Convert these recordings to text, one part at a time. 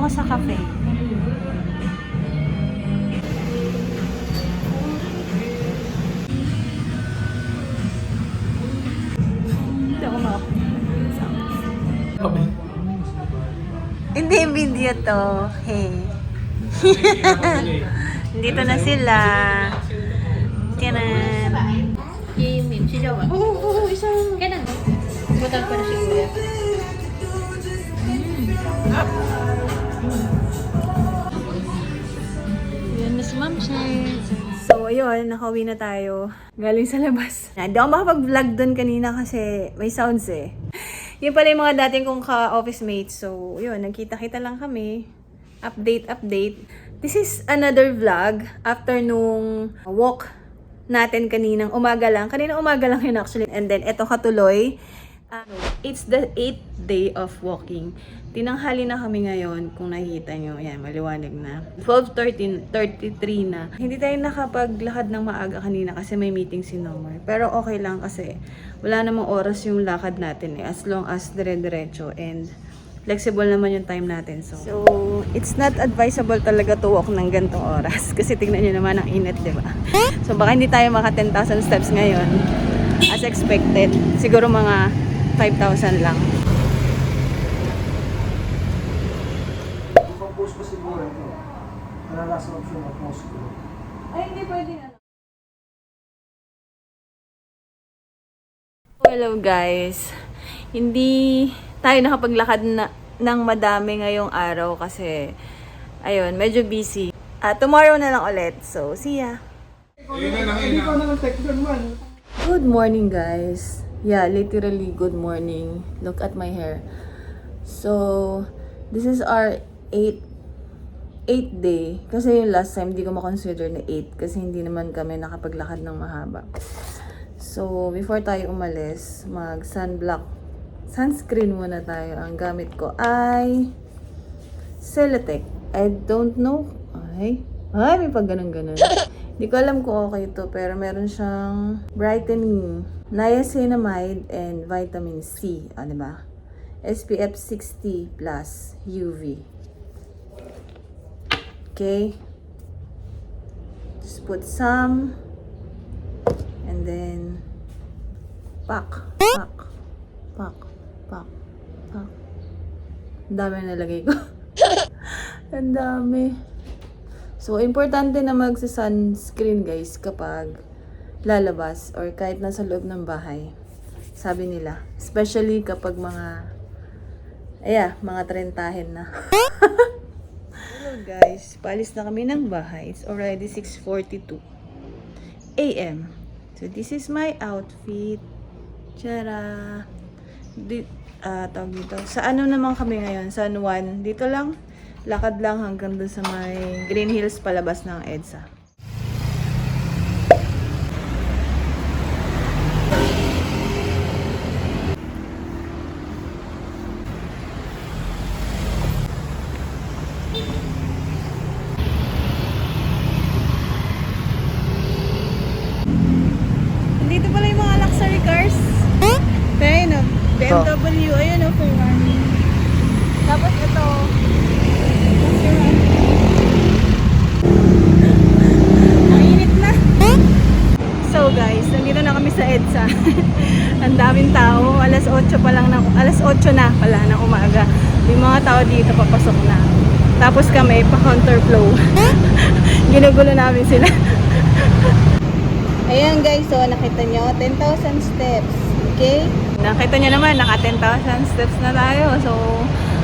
sa cafe. Hindi ako Hindi video to. Hey. Dito na sila. Tiyanan. Mìm siya ba? Oo, isang... Kailan? Butal pa na siguro. Yan, Miss Ma'am So, ayun, nakauwi na tayo. Galing sa labas. Hindi ako makapag-vlog doon kanina kasi may sounds eh. Yun pala yung mga dating kong ka-office mates. So, yun, nagkita-kita lang kami. Update. This is another vlog after nung walk natin kaninang umaga lang. Kaninang umaga lang yun actually. And then, eto katuloy. It's the 8th day of walking. Tinanghali na kami ngayon, kung nakikita nyo. Ayan, maliwanag na. 12:33 na. Hindi tayo nakapaglakad ng maaga kanina kasi may meeting si Nomar. Pero okay lang kasi wala namang oras yung lakad natin eh. As long as dire-diretso and flexible naman yung time natin. So, it's not advisable talaga to walk ng gantong oras. Kasi tingnan nyo naman ang init, di ba? So, baka hindi tayo maka 10,000 steps ngayon. As expected. Siguro mga 5,000 lang. Pag-post ko siguro ito. Wala last option na post ko. Ay, hindi pwede na. Hello guys. Hindi tayo nakapaglakad ng madami ngayong araw kasi ayun, medyo busy. Tomorrow na lang ulit. So, see ya. Hindi ko naman text doon man. Good morning guys. Yeah, literally good morning. Look at my hair. So, this is our 8th day. Kasi yung last time, di ko makonsider na 8 kasi hindi naman kami nakapaglakad ng mahaba. So, before tayo umalis, sunscreen muna tayo. Ang gamit ko ay Celotex. I don't know. Ay, may pag ganun-ganun. Di ko alam kung okay ito, pero meron siyang brightening, niacinamide, and vitamin C. Diba? SPF 60 plus UV. Okay. Just put some. And then, pack. Ang dami na nalagay ko. Ang dami. So, importante na magsa-sunscreen guys kapag lalabas or kahit nasa loob ng bahay. Sabi nila. Especially kapag mga 30 na. Hello guys. Paalis na kami ng bahay. It's already 6:42 AM. So, this is my outfit. Tara! Tawag dito. Sa ano naman kami ngayon? San Juan. Dito lang. Lakad lang hanggang doon sa may Green Hills palabas ng EDSA. Dito pala yung mga luxury cars. Pero yun o, BMW, ayun o, Ferrari. Tapos ito, ang init na. So guys, nandito na kami sa EDSA. Ang daming tao, alas 8 na pala ng umaga. Yung mga tao dito papasok na. Tapos kami, pa-counterflow. Ginugulo namin sila. Ayan guys, so nakita nyo, 10,000 steps. Okay? Nakita nyo naman, naka 10,000 steps na tayo. So,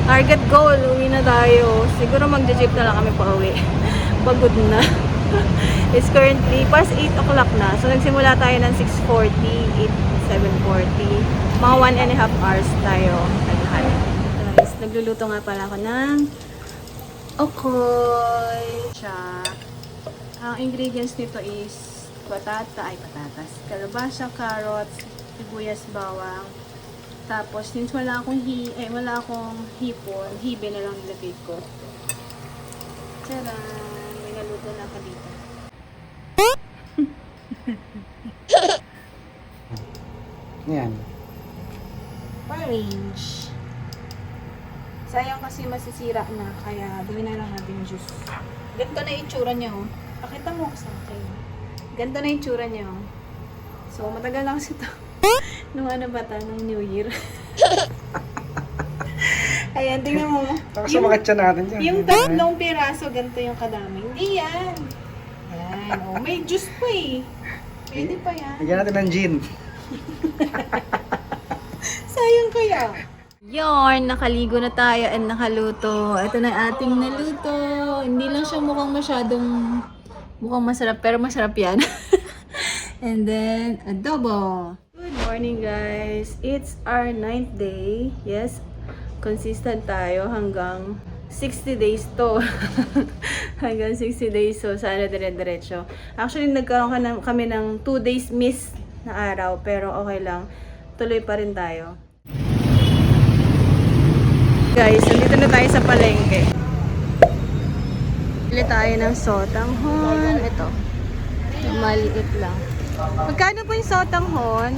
target goal, uwi na tayo. Siguro magja-jeep na lang kami pa uwi. Pagod na. It's currently past 8 o'clock na. So, nagsimula tayo ng 6:40, 7:40. Mga 1.5 hours tayo naglahan. Guys, nagluluto nga pala ako ng okoy. Ang ingredients nito is patatas, kalabasa, carrots, sibuyas, bawang. Tapos, since wala akong hipon, hibe na lang nilagay ko. Tcharan! May naluto na ako dito. Yan. Orange. Sayang kasi masisira na, kaya bili na lang natin juice. Ganito na itsura niya, oh. Pakita mo sa akin. Ganito na itsura niya, oh. So, matagal lang kasi ito. Nung ano ba ta, nung New Year. Ayan, tingnan mo. Tapos sumakat siya natin dyan. Yung tatlong piraso, ganito yung kadami. Hindi yan. Yan, oh. May juice pa eh. Pwede pa yan. Lagyan natin ng gin. Sayang kaya. Yarn, nakaligo na tayo and nakaluto. Ito na ating naluto. Hindi lang siya mukhang masarap, pero masarap yan. And then, adobo. Good morning guys. It's our 9th day. Yes, consistent tayo hanggang 60 days to. Hanggang 60 days. So, sana dire-diretso. Actually, nagkaroon kami ng 2 days miss na araw. Pero okay lang. Tuloy pa rin tayo. Guys, nandito na tayo sa palengke. Bili tayo ng sotanghon. Ito. Yung maliit lang. Magkano po yung sotanghon?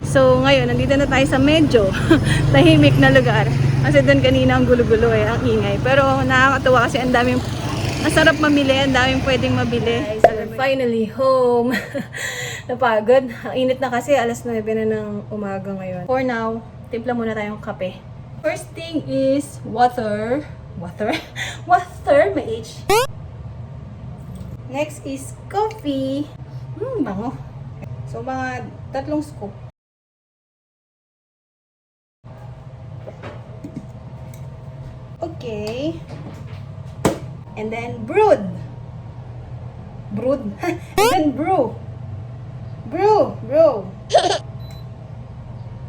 So, ngayon, nandito na tayo sa medyo tahimik na lugar. Kasi doon kanina ang gulo-gulo eh, ang ingay. Pero nakakatuwa kasi ang daming masarap mamili, ang daming pwedeng mabili. Guys, finally home. Napagod. Ang init na kasi, alas 9 na ng umaga ngayon. For now, timpla muna tayong kape. First thing is water. Water? Water, may H. Next is coffee. Bango. So, mga 3 scoop. Okay. And then brewed. Brewed? And then brew. Brew.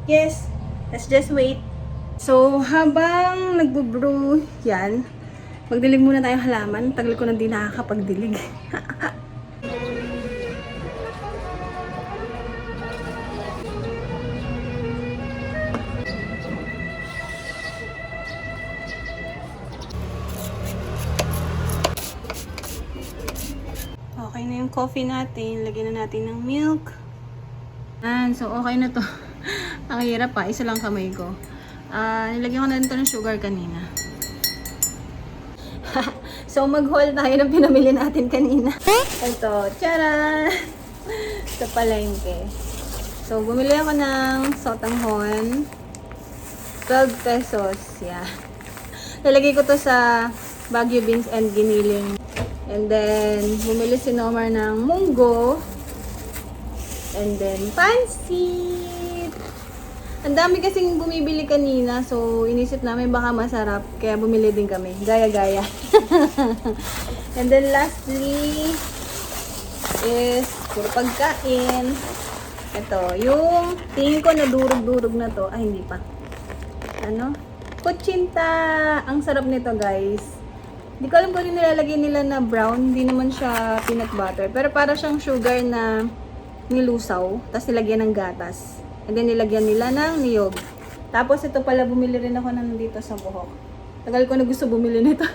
Yes. Let's just wait. So, habang nagbo-brew yan, magdilig muna tayong halaman. Tagal ko na din nakakapagdilig. Okay na yung coffee natin. Lagyan na natin ng milk. So okay na to. Ang hirap pa. Isa lang kamay ko. Nilagyan ko na ito ng sugar kanina. So mag-haul tayo ng pinamili natin kanina. Ito. Tcharan! Sa palengke. So bumili ako ng sotanghon. 12 pesos. Yeah. Lalagay ko to sa Baguio beans and giniling. And then, bumili si Nomar ng munggo. And then, pansit. Ang dami kasing bumibili kanina. So, inisip namin baka masarap. Kaya bumili din kami. Gaya-gaya. And then, lastly, is puro pagkain. Ito, yung tingin ko na durog-durog na to. Ay, hindi pa. Ano? Kutsinta. Ang sarap nito, guys. Hindi ko alam kung ano nilalagay nila na brown. Hindi naman siya peanut butter. Pero para siyang sugar na nilusaw. Tapos nilagyan ng gatas. And then nilagyan nila ng niyog. Tapos ito pala, bumili rin ako ng dito sa buhok. Tagal ko na gusto bumili nito.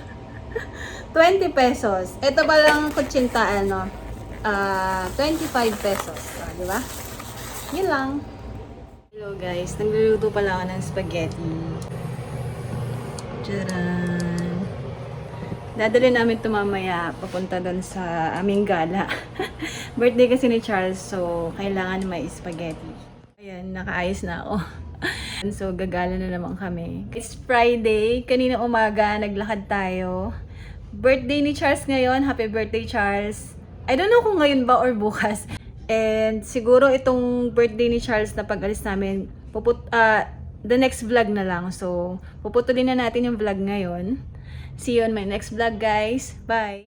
20 pesos. Ito palang kutsinta, 25 pesos. Di ba? Yun lang. Hello guys. Nagluluto pala ako ng spaghetti. Tcharan! Dadali namin ito mamaya papunta doon sa aming gala. Birthday kasi ni Charles, so kailangan may spaghetti. Ayan, nakaayos na ako. So, gagala na naman kami. It's Friday. Kanina umaga, naglakad tayo. Birthday ni Charles ngayon. Happy birthday, Charles. I don't know kung ngayon ba or bukas. And siguro itong birthday ni Charles na pag-alis namin, the next vlog na lang. So, puputulin na natin yung vlog ngayon. See you on my next vlog, guys. Bye!